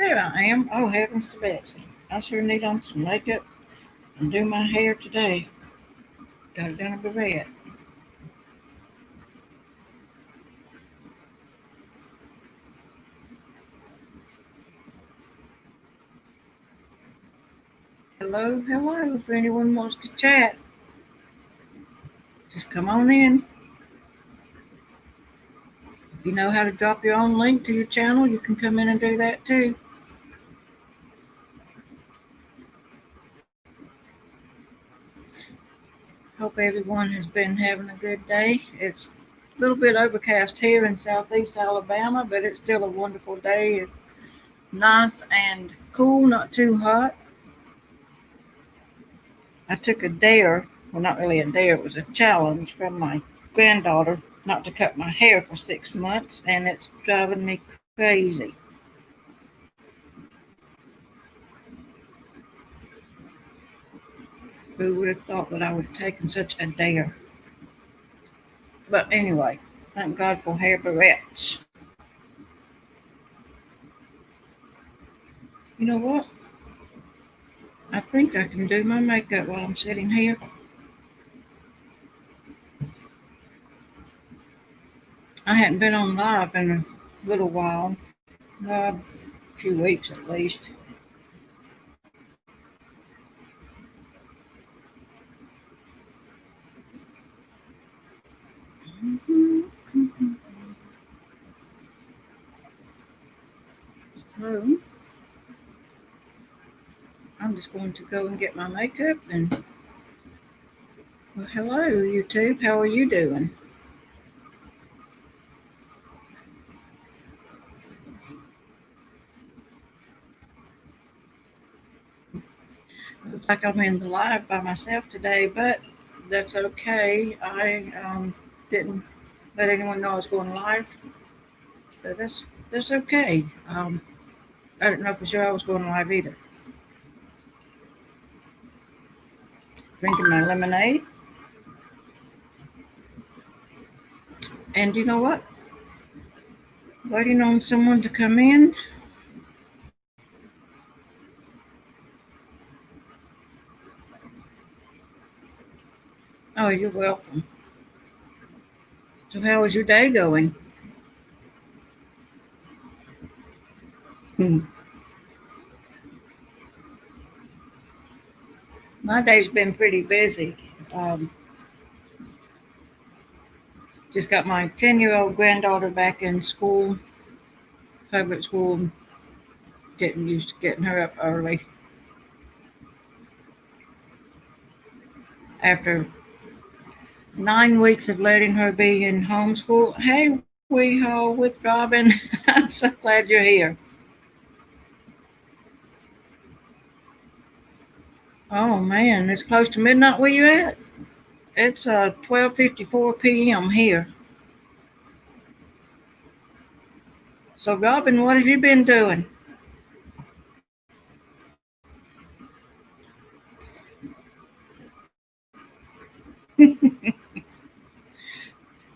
There I am. Oh, heavens to Betsy. I sure need on some makeup and do my hair today. Got it done a beret. Hello, hello. If anyone wants to chat, just come on in. If you know how to drop your own link to your channel, you can come in and do that too. Hope everyone has been having a good day. It's a little bit overcast here in southeast Alabama, but it's still a wonderful day. It's nice and cool, not too hot. I took a dare, well, not really a dare, it was a challenge from my granddaughter not to cut my hair for 6 months, and it's driving me crazy. Who would have thought that I would have taken such a dare? But anyway, thank God for hair barrettes. You know what? I think I can do my makeup while I'm sitting here. I hadn't been on live in a little while, a few weeks at least. So I'm just going to go and get my makeup and well, hello YouTube, how are you doing? Looks like I'm in the live by myself today, but that's okay. I didn't let anyone know I was going live, but that's okay. I didn't know for sure I was going live either. Drinking my lemonade, and you know what? Waiting on someone to come in. Oh, you're welcome. So, how is your day going? Hmm. My day's been pretty busy. Um, just got my 10-year-old granddaughter back in school, public school, getting used to getting her up early. After 9 weeks of letting her be in homeschool. Hey, Weehaw with Robin. I'm so glad you're here. Oh man, it's close to midnight where you at? It's 12:54 p.m. here. So Robin, what have you been doing?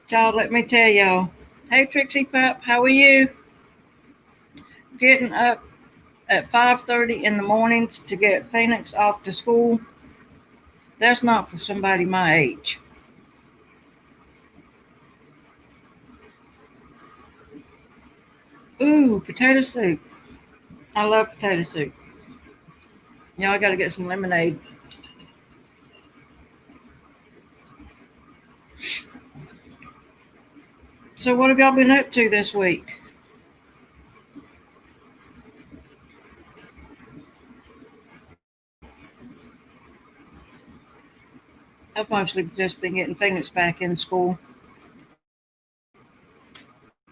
Child, let me tell y'all. Hey Trixie Pup, how are you? Getting up at 5:30 in the mornings to get Phoenix off to school. That's not for somebody my age. Ooh, potato soup. I love potato soup. Y'all I gotta get some lemonade. So what have y'all been up to this week? I've mostly just been getting Phoenix back in school.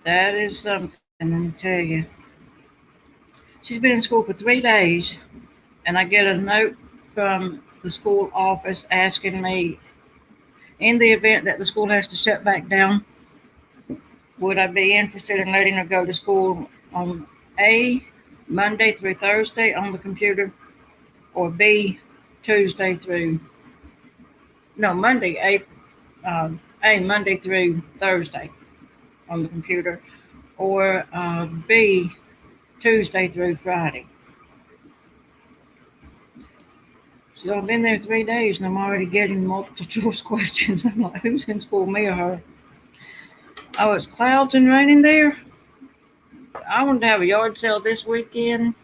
That is something, let me tell you. She's been in school for 3 days, and I get a note from the school office asking me, in the event that the school has to shut back down, would I be interested in letting her go to school on A, Monday through Thursday on the computer, or B, Tuesday through, no, Monday, A, Monday through Thursday on the computer, or B, Tuesday through Friday. So I've been there 3 days and I'm already getting multiple choice questions. I'm like, who's in school, me or her? Oh, it's clouds and raining there. I wanted to have a yard sale this weekend,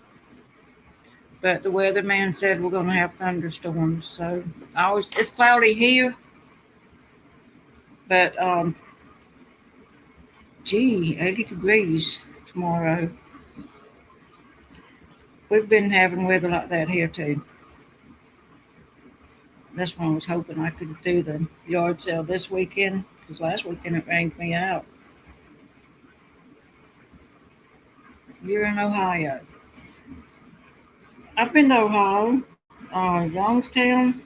but the weatherman said we're going to have thunderstorms. So it's cloudy here, but 80 degrees tomorrow. We've been having weather like that here too. That's why I was hoping I could do the yard sale this weekend, because last weekend it rained me out. You're in Ohio. I've been to Ohio, Youngstown.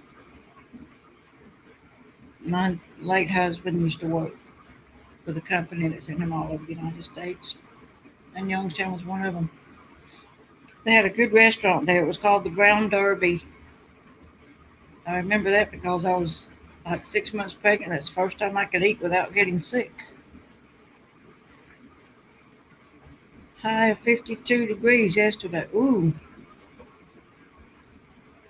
My late husband used to work for the company that sent him all over the United States, and Youngstown was one of them. They had a good restaurant there. It was called the Brown Derby. I remember that because I was like 6 months pregnant. That's the first time I could eat without getting sick. High of 52 degrees yesterday. Ooh,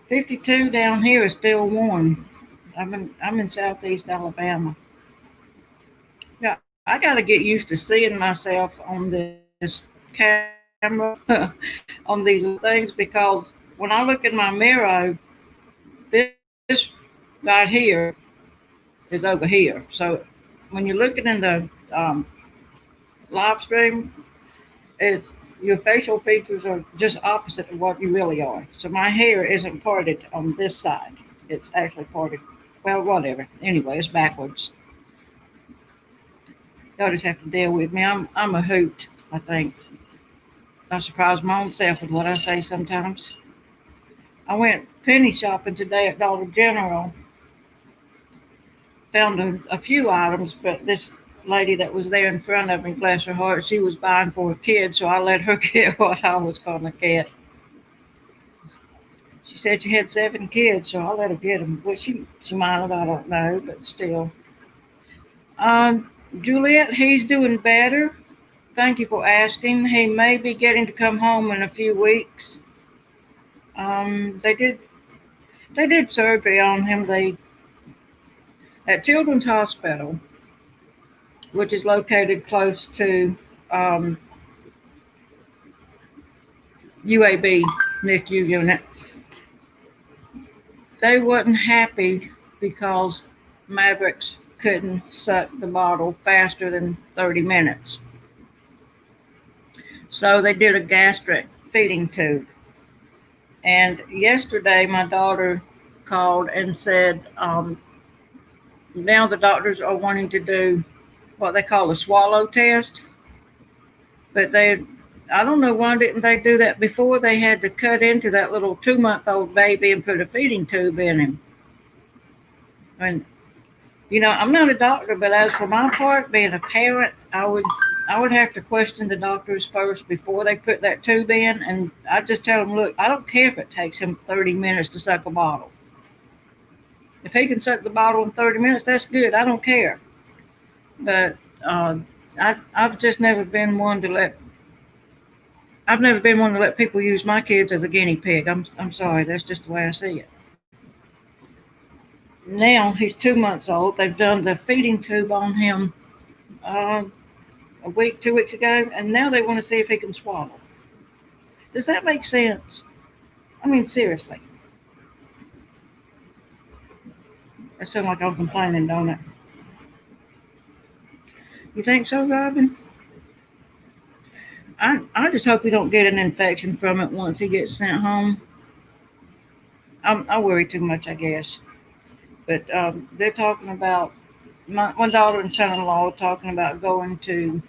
52 down here is still warm. I'm in southeast Alabama. Yeah, I got to get used to seeing myself on this camera on these things, because when I look in my mirror, this right here is over here. So when you're looking in the live stream, it's your facial features are just opposite of what you really are. So my hair isn't parted on this side. It's actually parted. Well, whatever. Anyway, it's backwards. Y'all just have to deal with me. I'm a hoot, I think. I surprise my own self with what I say sometimes. I went penny shopping today at Dollar General. Found a few items, but this lady that was there in front of me, bless her heart, she was buying for a kid, so I let her get what I was going to get. She said she had 7 kids, so I let her get them. Well, she might have, I don't know, but still. Juliet, he's doing better. Thank you for asking. He may be getting to come home in a few weeks. They did surgery on him. They at Children's Hospital, which is located close to UAB NICU unit. They wasn't happy because Mavericks couldn't suck the bottle faster than 30 minutes. So they did a gastric feeding tube. And yesterday, my daughter called and said now the doctors are wanting to do what they call a swallow test. But I don't know why didn't they do that before. They had to cut into that little 2-month-old baby and put a feeding tube in him. And I'm not a doctor, but as for my part, being a parent, I would have to question the doctors first before they put that tube in, and I just tell them, look, I don't care if it takes him 30 minutes to suck a bottle. If he can suck the bottle in 30 minutes, that's good. I don't care. But I've just never been one to let. I've never been one to let people use my kids as a guinea pig. I'm sorry. That's just the way I see it. Now he's 2 months old. They've done the feeding tube on him uh, a week, 2 weeks ago, and now they want to see if he can swallow. Does that make sense? I mean, seriously. That sounds like I'm complaining, don't it? You think so, Robin? I just hope he don't get an infection from it once he gets sent home. I worry too much, I guess. But they're talking about my daughter and son-in-law are talking about going to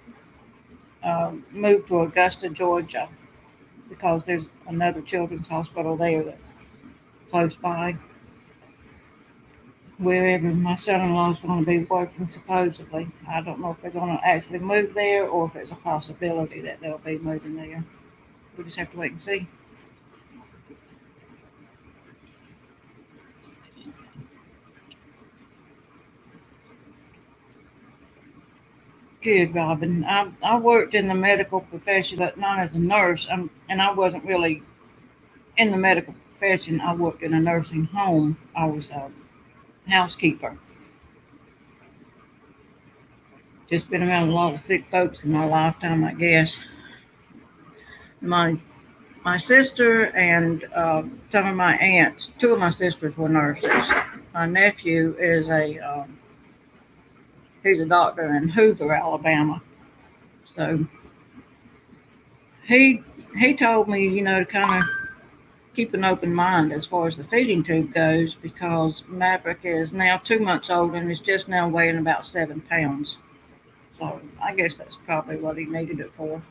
move to Augusta, Georgia, because there's another children's hospital there that's close by, wherever my son-in-law is going to be working, supposedly. I don't know if they're going to actually move there or if it's a possibility that they'll be moving there. We just have to wait and see. Good, Robin. I worked in the medical profession, but not as a nurse. And I wasn't really in the medical profession. I worked in a nursing home. I was a housekeeper. Just been around a lot of sick folks in my lifetime, I guess. My my sister and some of my aunts, two of my sisters were nurses. My nephew is he's a doctor in Hoover, Alabama. So he he told me, to kind of keep an open mind as far as the feeding tube goes because Maverick is now 2 months old and is just now weighing about 7 pounds. So I guess that's probably what he needed it for.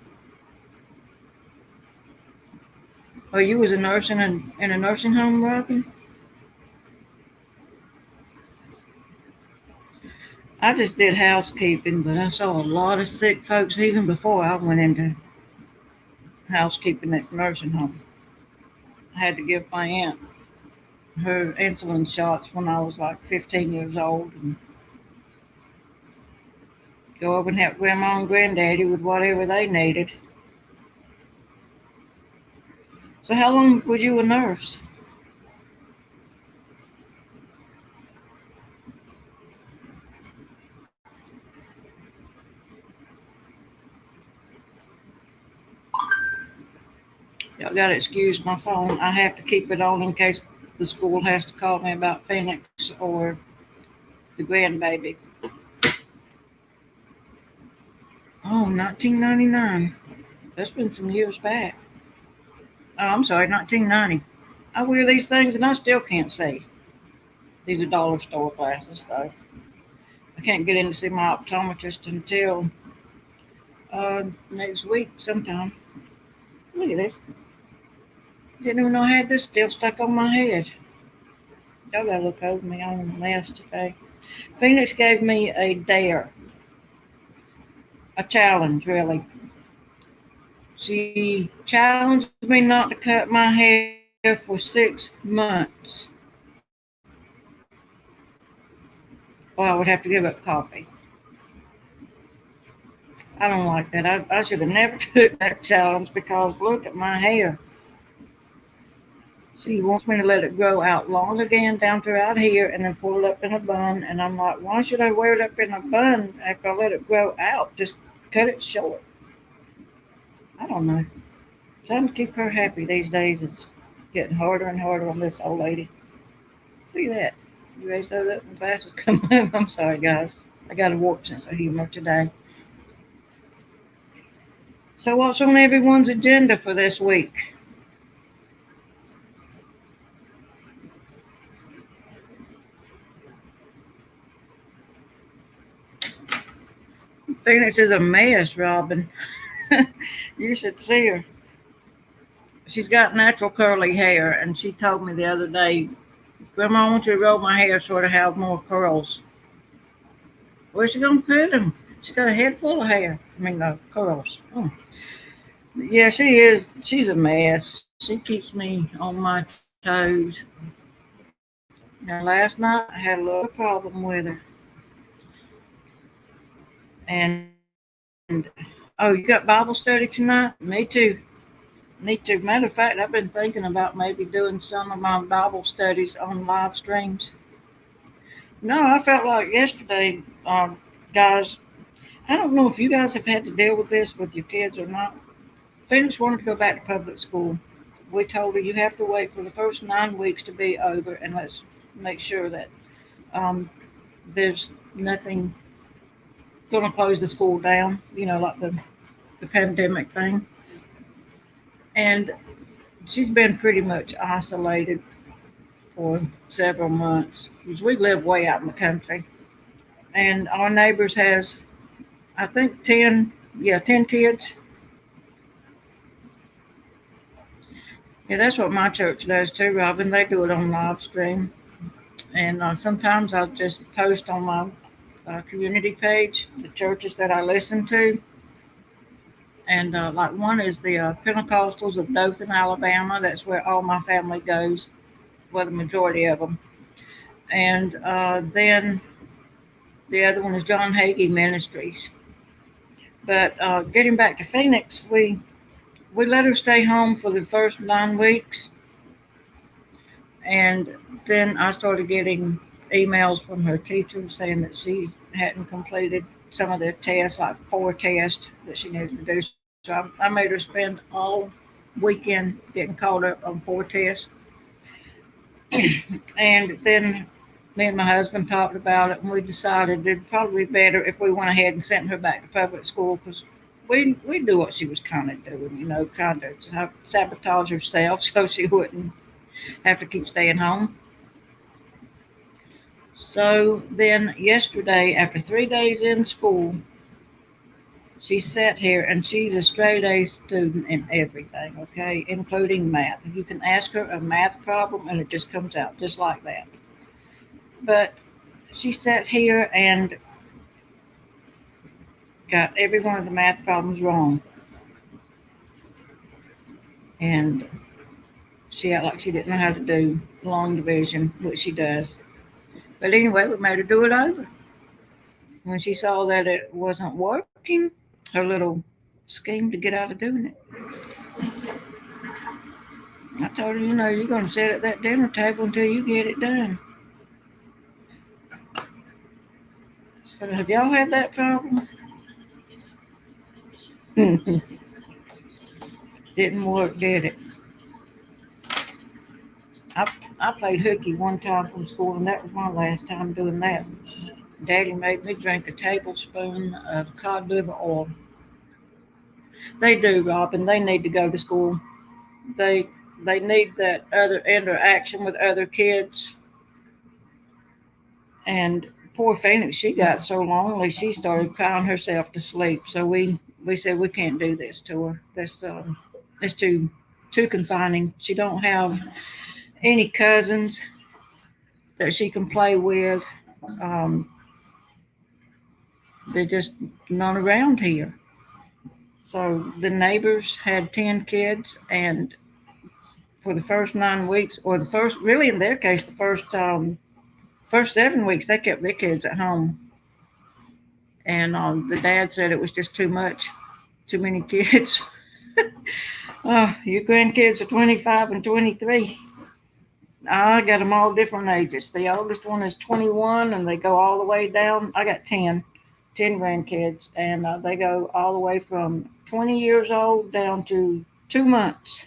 Oh, you was a nurse in a nursing home, Robin? I just did housekeeping, but I saw a lot of sick folks even before I went into housekeeping at the nursing home. I had to give my aunt her insulin shots when I was like 15 years old and go over and help grandma and granddaddy with whatever they needed. So how long was you a nurse? Y'all gotta excuse my phone. I have to keep it on in case the school has to call me about Phoenix or the grandbaby. Oh, 1999. That's been some years back. Oh, I'm sorry, 1990. I wear these things and I still can't see. These are dollar store glasses, though. I can't get in to see my optometrist until next week sometime. Look at this. Didn't even know I had this still stuck on my head. Y'all gotta look over me. I'm a mess today. Phoenix gave me a dare, a challenge, really. She challenged me not to cut my hair for 6 months, or I would have to give up coffee. I don't like that. I should have never took that challenge because look at my hair. She wants me to let it grow out long again down throughout here and then pull it up in a bun. And I'm like, why should I wear it up in a bun after I let it grow out? Just cut it short. I don't know. Trying to keep her happy these days is getting harder and harder on this old lady. Look at that. You raise those up and glasses come up. I'm sorry, guys. I got a warped sense of humor today. So, what's on everyone's agenda for this week? Phoenix is a mess, Robin. You should see her. She's got natural curly hair, and she told me the other day, Grandma, I want you to roll my hair so to have more curls. Where's she gonna put them? She's got a head full of hair. I mean, curls. Oh. Yeah, she is. She's a mess. She keeps me on my toes. Now, last night I had a little problem with her, and oh, you got Bible study tonight? Me too. Me too. Matter of fact, I've been thinking about maybe doing some of my Bible studies on live streams. No, I felt like yesterday, guys. I don't know if you guys have had to deal with this with your kids or not. Phoenix wanted to go back to public school. We told her you have to wait for the first 9 weeks to be over, and let's make sure that um, there's nothing going to close the school down. Like the pandemic thing. And she's been pretty much isolated for several months because we live way out in the country, and our neighbors has I think 10, yeah, 10 kids. Yeah, that's what my church does too, Robin. They do it on live stream, and sometimes I'll just post on my community page the churches that I listen to, and like one is the Pentecostals of Dothan, Alabama. That's where all my family goes, well, the majority of them, and then the other one is John Hagee Ministries. But getting back to Phoenix, we let her stay home for the first 9 weeks, and then I started getting emails from her teachers saying that she hadn't completed some of the tests, like 4 tests that she needed to do. So I made her spend all weekend getting caught up on 4 tests. And then me and my husband talked about it, and we decided it'd probably be better if we went ahead and sent her back to public school because we knew what she was kind of doing, trying to sabotage herself so she wouldn't have to keep staying home. So then yesterday, after 3 days in school, she sat here and she's a straight A student in everything, okay, including math. You can ask her a math problem and it just comes out just like that. But she sat here and got every one of the math problems wrong. And she acted like she didn't know how to do long division, which she does. But anyway, we made her do it over. When she saw that it wasn't working, her little scheme to get out of doing it, I told her, you're going to sit at that dinner table until you get it done. So, have y'all had that problem? Didn't work, did it? I, I played hooky one time from school, and that was my last time doing that. Daddy made me drink a tablespoon of cod liver oil. They do, Robin. They need to go to school. They they need that other interaction with other kids. And poor Phoenix, she got so lonely she started crying herself to sleep. So we said we can't do this to her. That's too confining. She don't have any cousins that she can play with. Um, they're just not around here. So the neighbors had 10 kids, and for the first 9 weeks, or the first, really in their case, the first 7 weeks, they kept their kids at home. And the dad said it was just too much, too many kids. Your grandkids are 25 and 23. I got them all different ages. The oldest one is 21, and they go all the way down. I got 10 grandkids, and they go all the way from 20 years old down to 2 months.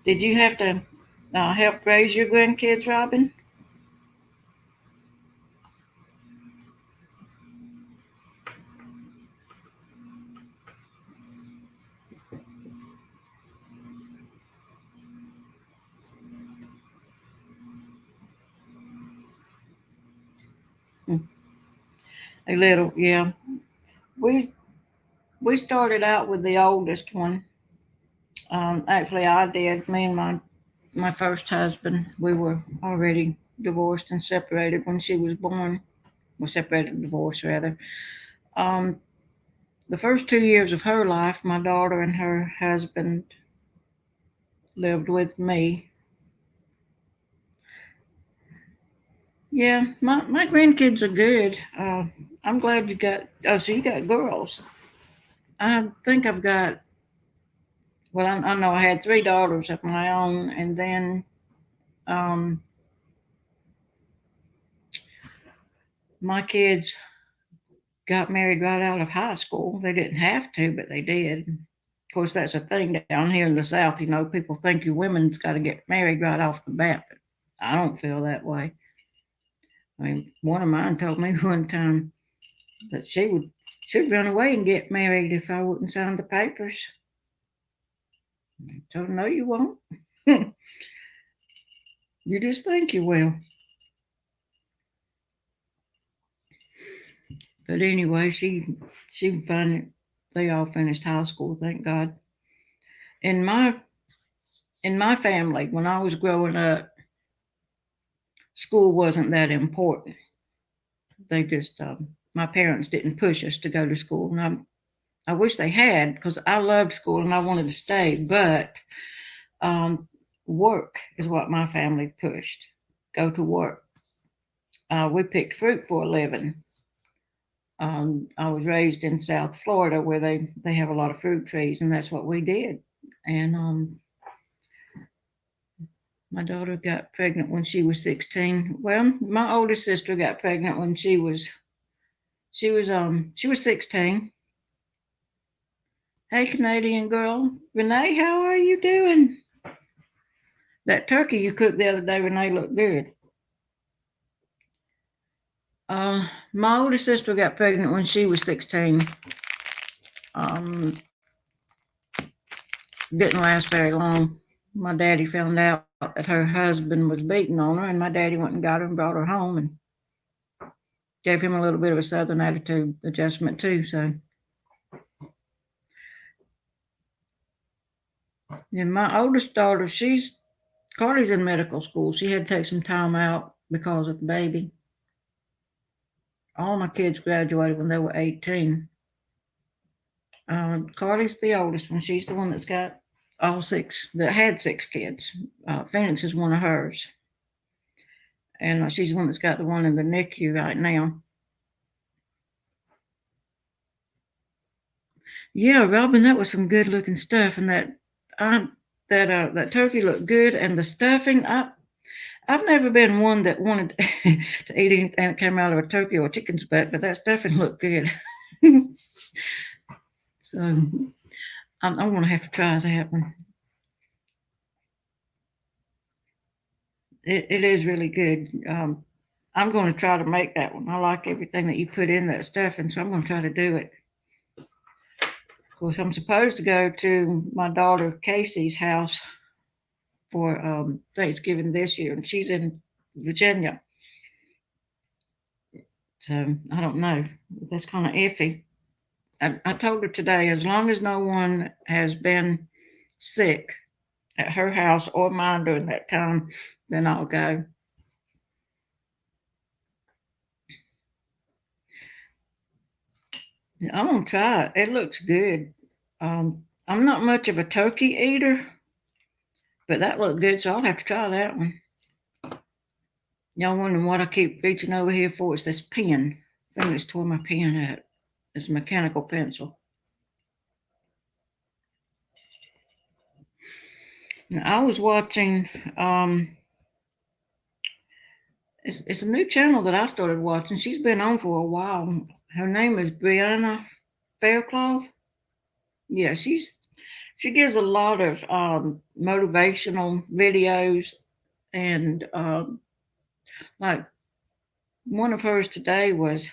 Did you have to help raise your grandkids, Robin? Hmm. A little, yeah. We we started out with the oldest one. Actually, I did. Me and my first husband, we were already divorced and separated when she was born. Well, separated and divorced rather. Um, the first 2 years of her life, my daughter and her husband lived with me. Yeah, my grandkids are good. I'm glad you got. Oh, so you got girls. I think I've got. Well, I know I had 3 daughters of my own, and then um, my kids got married right out of high school. They didn't have to, but they did. Of course, that's a thing down here in the South. People think you women's got to get married right off the bat. But I don't feel that way. I mean, one of mine told me one time that she'd run away and get married if I wouldn't sign the papers. I told her, no, you won't. You just think you will. But anyway, she finally they all finished high school, thank God. In my family, when I was growing up, school wasn't that important. They just my parents didn't push us to go to school, and I wish they had because I loved school and I wanted to stay. But um, work is what my family pushed. Go to work. We picked fruit for a living. I was raised in South Florida where they have a lot of fruit trees, and that's what we did. And my daughter got pregnant when she was 16. Well, my oldest sister got pregnant when she was 16. Hey, Canadian girl, Renee, how are you doing? That turkey you cooked the other day, Renee, looked good. My oldest sister got pregnant when she was 16. Um, didn't last very long. My daddy found out that her husband was beating on her, and my daddy went and got her and brought her home and gave him a little bit of a southern attitude adjustment too. So, and my oldest daughter, Carly's in medical school. She had to take some time out because of the baby. All my kids graduated when they were 18. Carly's the oldest one. She's the one that's got all six, that had six kids. Phoenix is one of hers. And she's the one that's got the one in the NICU right now. Yeah, Robin, that was some good looking stuff. And that turkey looked good. And the stuffing, I've never been one that wanted to eat anything that came out of a turkey or chicken's butt, but that stuffing looked good. So I'm going to have to try that one. It is really good. I'm going to try to make that one. I like everything that you put in that stuffing, so I'm going to try to do it. Of course, I'm supposed to go to my daughter Casey's house for Thanksgiving this year, and she's in Virginia. So I don't know. That's kind of iffy. I told her today, as long as no one has been sick at her house or mine during that time, then I'll go. I'm gonna try it. It looks good. I'm not much of a turkey eater, but that looked good, so I'll have to try that one. Y'all wondering what I keep reaching over here for? It's this pen. I think it's tore my pen out. It's a mechanical pencil. Now, I was watching. It's a new channel that I started watching. She's been on for a while. Her name is Brianna Faircloth. Yeah, she gives a lot of motivational videos, and like one of hers today was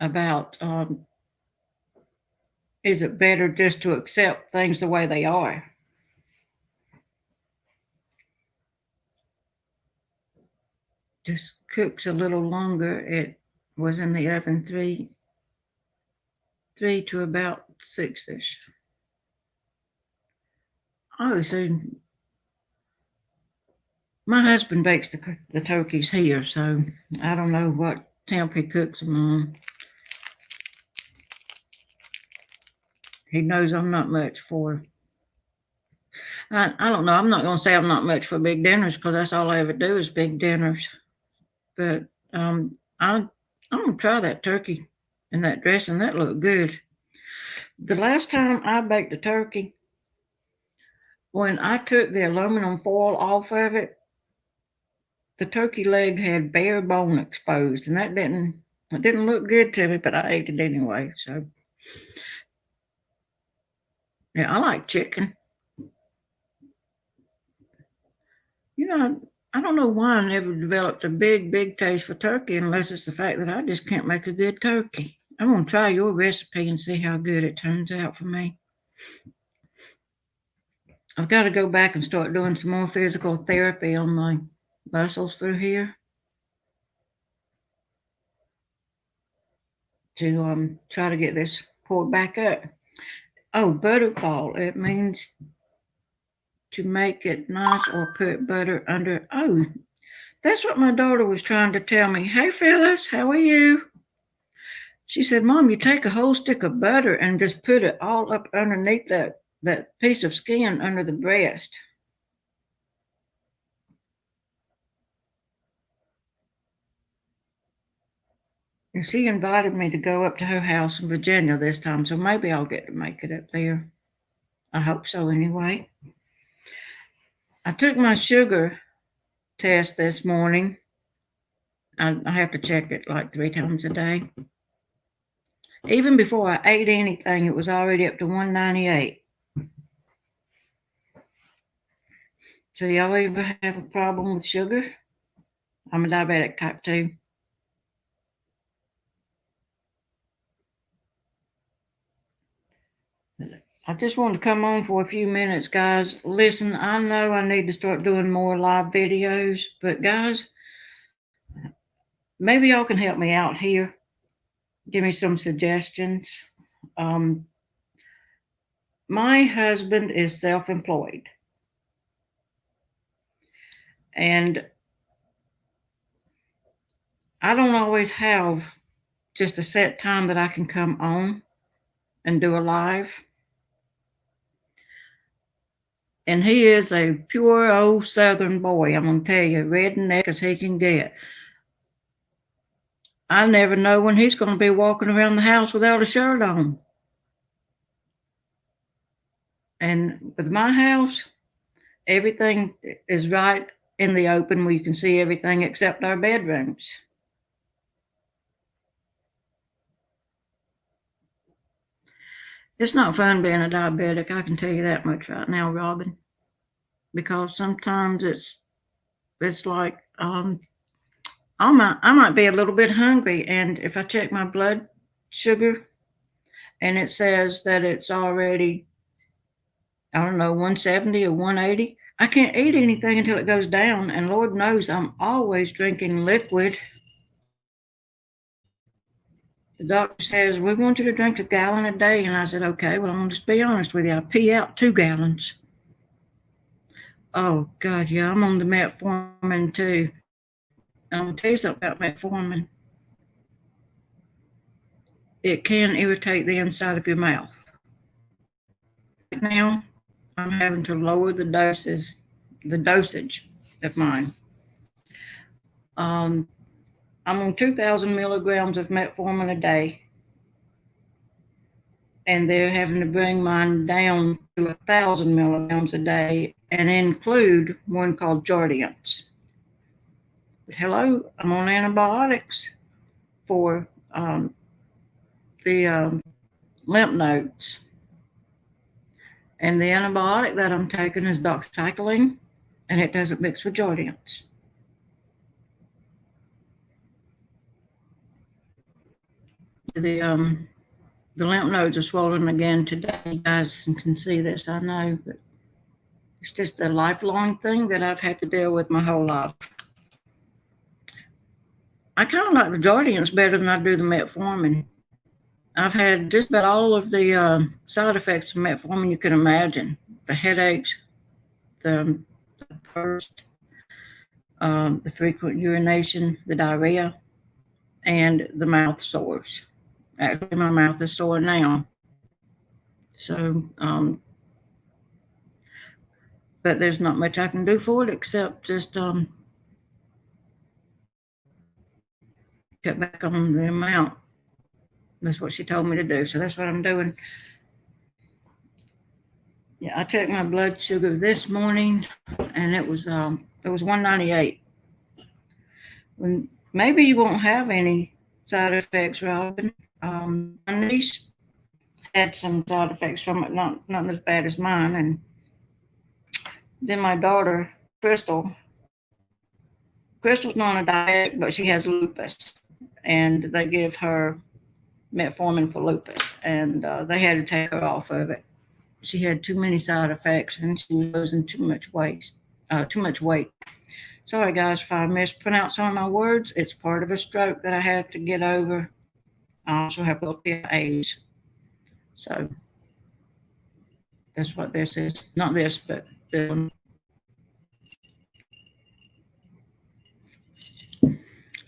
about is it better just to accept things the way they are? Just cooks a little longer. It was in the oven three to about 6ish. Oh, so my husband bakes the turkeys here, so I don't know what temp he cooks them on. He knows I'm not much for. I don't know. I'm not going to say I'm not much for big dinners because that's all I ever do is big dinners. But I'm gonna try that turkey and that dressing. That looked good. The last time I baked a turkey, when I took the aluminum foil off of it, the turkey leg had bare bone exposed, and it didn't look good to me, but I ate it anyway. So yeah, I like chicken. You know, I don't know why I never developed a big taste for turkey unless it's the fact that I just can't make a good turkey. I'm gonna try your recipe and see how good it turns out for me. I've got to go back and start doing some more physical therapy on my muscles through here to try to get this pulled back up. Oh, butterball. It means to make it nice or put butter under. Oh, that's what my daughter was trying to tell me. Hey, Phyllis, how are you? She said, Mom, you take a whole stick of butter and just put it all up underneath that piece of skin under the breast. And she invited me to go up to her house in Virginia this time, so maybe I'll get to make it up there. I hope so anyway. I took my sugar test this morning. I have to check it like 3 times a day. Even before I ate anything, it was already up to 198. So y'all ever have a problem with sugar? I'm a diabetic type 2. I just wanted to come on for a few minutes, guys. Listen, I know I need to start doing more live videos, but guys, maybe y'all can help me out here. Give me some suggestions. Um, my husband is self-employed, and I don't always have just a set time that I can come on and do a live. And he is a pure old Southern boy. I'm going to tell you, redneck as he can get. I never know when he's going to be walking around the house without a shirt on. And with my house, everything is right in the open where you can see everything except our bedrooms. It's not fun being a diabetic, I can tell you that much right now, Robin. Because sometimes it's like I might be a little bit hungry, and if I check my blood sugar and it says that it's already, I don't know, 170 or 180, I can't eat anything until it goes down. And Lord knows I'm always drinking liquid. The doctor says, we want you to drink a gallon a day. And I said, okay, well, I'm going to just be honest with you. I pee out 2 gallons. Oh, God, yeah, I'm on the metformin too. I'm going to tell you something about metformin. It can irritate the inside of your mouth. Right now, I'm having to lower the dosage of mine. I'm on 2,000 milligrams of metformin a day, and they're having to bring mine down to 1,000 milligrams a day and include one called Jardiance. Hello, I'm on antibiotics for the lymph nodes. And the antibiotic that I'm taking is doxycycline, and it doesn't mix with Jardiance. The lymph nodes are swollen again today. You guys can see this, I know, but it's just a lifelong thing that I've had to deal with my whole life. I kind of like the Jardiance better than I do the metformin. I've had just about all of the side effects of metformin you can imagine. The headaches, the thirst, the frequent urination, the diarrhea, and the mouth sores. Actually, my mouth is sore now. So, but there's not much I can do for it except just cut back on the amount. That's what she told me to do. So that's what I'm doing. Yeah, I checked my blood sugar this morning, and it was 198. Maybe you won't have any side effects, Robin. My niece had some side effects from it, not as bad as mine. And then my daughter, Crystal's not a diabetic, but she has lupus, and they give her metformin for lupus, and they had to take her off of it. She had too many side effects, and she was losing too much weight. Sorry, guys, if I mispronounce some of my words. It's part of a stroke that I have to get over. I also have age. So that's what this is. Not this, but this one.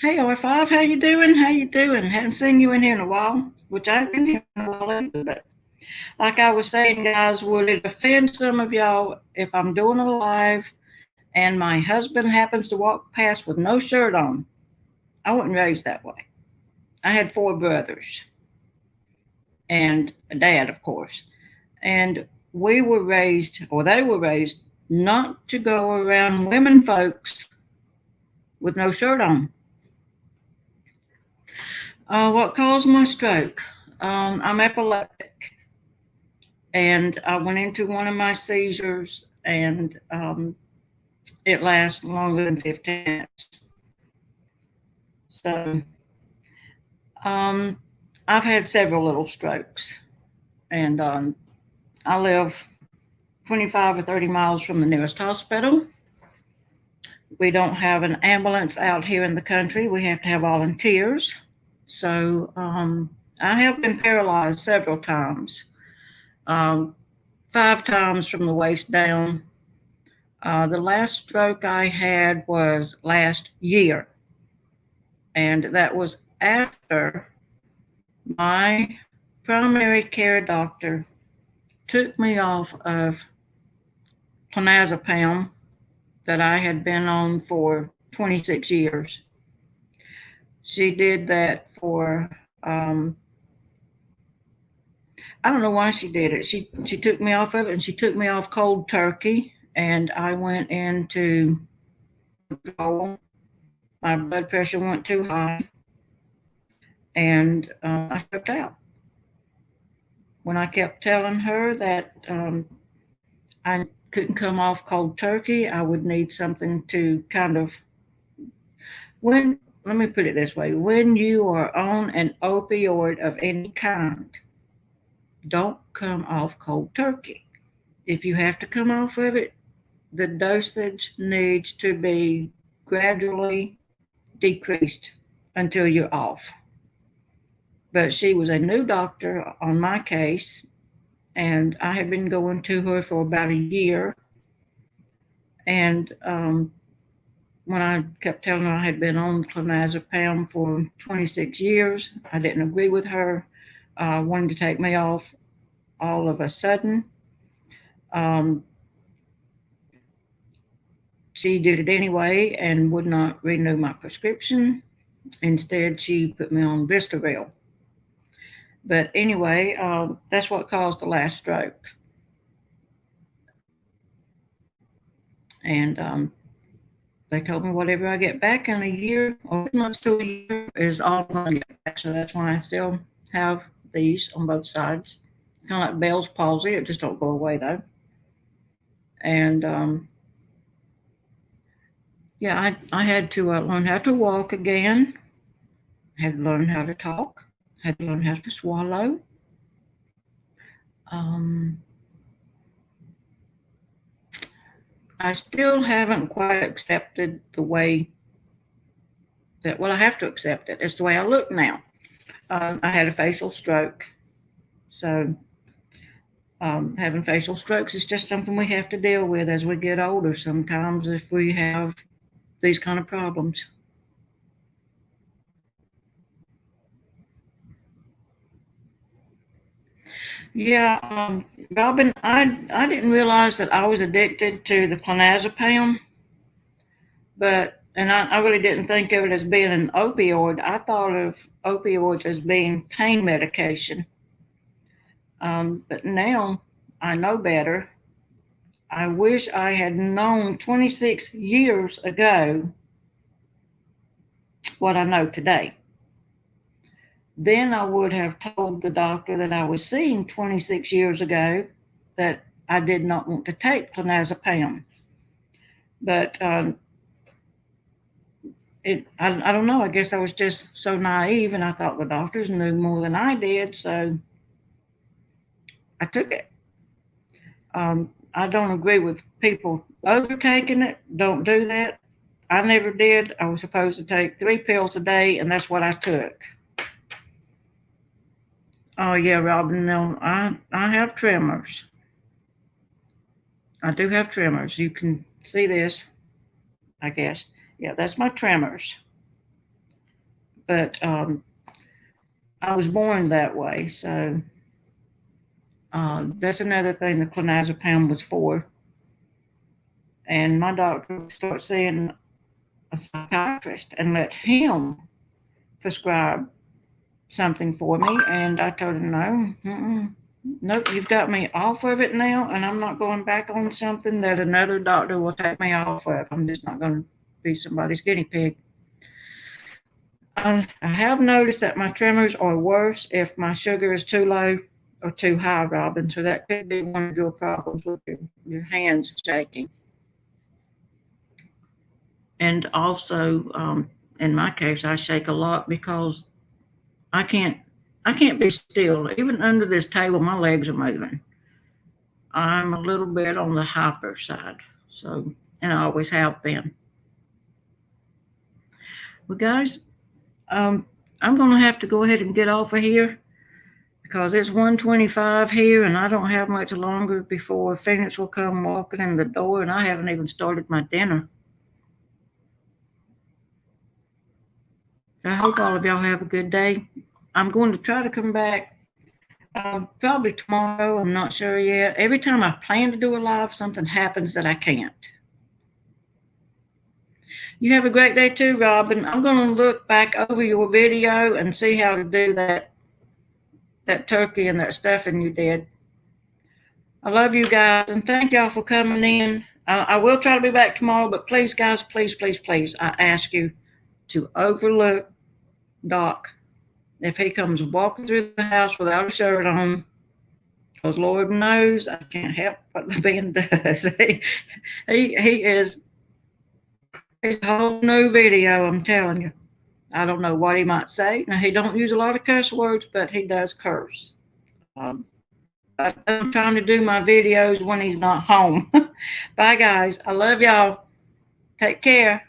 Hey, R5, how you doing? How you doing? Haven't seen you in here in a while, which I haven't been here in a while either. But like I was saying, guys, would it offend some of y'all if I'm doing a live and my husband happens to walk past with no shirt on? I wasn't raised that way. I had four brothers and a dad, of course. And we were raised, or they were raised, not to go around women folks with no shirt on. What caused my stroke? I'm epileptic, and I went into one of my seizures, and it lasts longer than 15 minutes. So um, I've had several little strokes, and I live 25 or 30 miles from the nearest hospital. We don't have an ambulance out here in the country. We have to have volunteers. So I have been paralyzed several times, um, five times from the waist down. The last stroke I had was last year, and that was after my primary care doctor took me off of clonazepam that I had been on for 26 years. She did that for, I don't know why she did it. She took me off of it, and she took me off cold turkey, and I went into withdrawal. My blood pressure went too high, and I stepped out. When I kept telling her that I couldn't come off cold turkey, I would need something to kind of, when, let me put it this way, when you are on an opioid of any kind, don't come off cold turkey. If you have to come off of it, the dosage needs to be gradually decreased until you're off. But she was a new doctor on my case, and I had been going to her for about a year. And when I kept telling her I had been on clonazepam for 26 years, I didn't agree with her. Wanted to take me off all of a sudden. Um, she did it anyway and would not renew my prescription. Instead, she put me on Vistaril. But anyway, that's what caused the last stroke. And they told me whatever I get back in a year or months to a year is all I'm going to get back. So that's why I still have these on both sides. It's kind of like Bell's palsy. It just don't go away though. And yeah, I had to learn how to walk again. Had to learn how to talk. Had to learn how to swallow. Um, I still haven't quite accepted the way that, well, I have to accept it. It's the way I look now. I had a facial stroke. So having facial strokes is just something we have to deal with as we get older sometimes if we have these kind of problems. Yeah, Robin, I didn't realize that I was addicted to the clonazepam, but and I really didn't think of it as being an opioid. I thought of opioids as being pain medication. But now I know better. I wish I had known 26 years ago what I know today. Then I would have told the doctor that I was seeing 26 years ago that I did not want to take clonazepam. But I don't know. I guess I was just so naive, and I thought the doctors knew more than I did, so I took it. I don't agree with people overtaking it. Don't do that. I never did. I was supposed to take 3 pills a day, and that's what I took. Oh yeah, Robin. No, I have tremors. I do have tremors. You can see this, I guess. Yeah, that's my tremors. But I was born that way, so that's another thing the clonazepam was for. And my doctor would start seeing a psychiatrist and let him prescribe something for me, and I told him no. Nope, you've got me off of it now, and I'm not going back on something that another doctor will take me off of. I'm just not going to be somebody's guinea pig. I have noticed that my tremors are worse if my sugar is too low or too high, Robin. So that could be one of your problems with your hands shaking. And also, in my case, I shake a lot because I can't I can't be still. Even under this table, my legs are moving. I'm a little bit on the hyper side, so and I always have been. Well, guys, um, I'm going to have to go ahead and get off of here because it's 1:25 here, and I don't have much longer before Phoenix will come walking in the door, and I haven't even started my dinner. I hope all of y'all have a good day. I'm going to try to come back probably tomorrow. I'm not sure yet. Every time I plan to do a live, something happens that I can't. You have a great day too, Robin. I'm going to look back over your video and see how to do that turkey and that stuffing you did. I love you guys, and thank y'all for coming in. I will try to be back tomorrow, but please, guys, please, please, please, I ask you to overlook Doc if he comes walking through the house without a shirt on, because Lord knows I can't help what the band does. He is he's a whole new video, I'm telling you. I don't know what he might say. Now he don't use a lot of cuss words, but he does curse. Um, I'm trying to do my videos when he's not home. Bye, guys. I love y'all. Take care.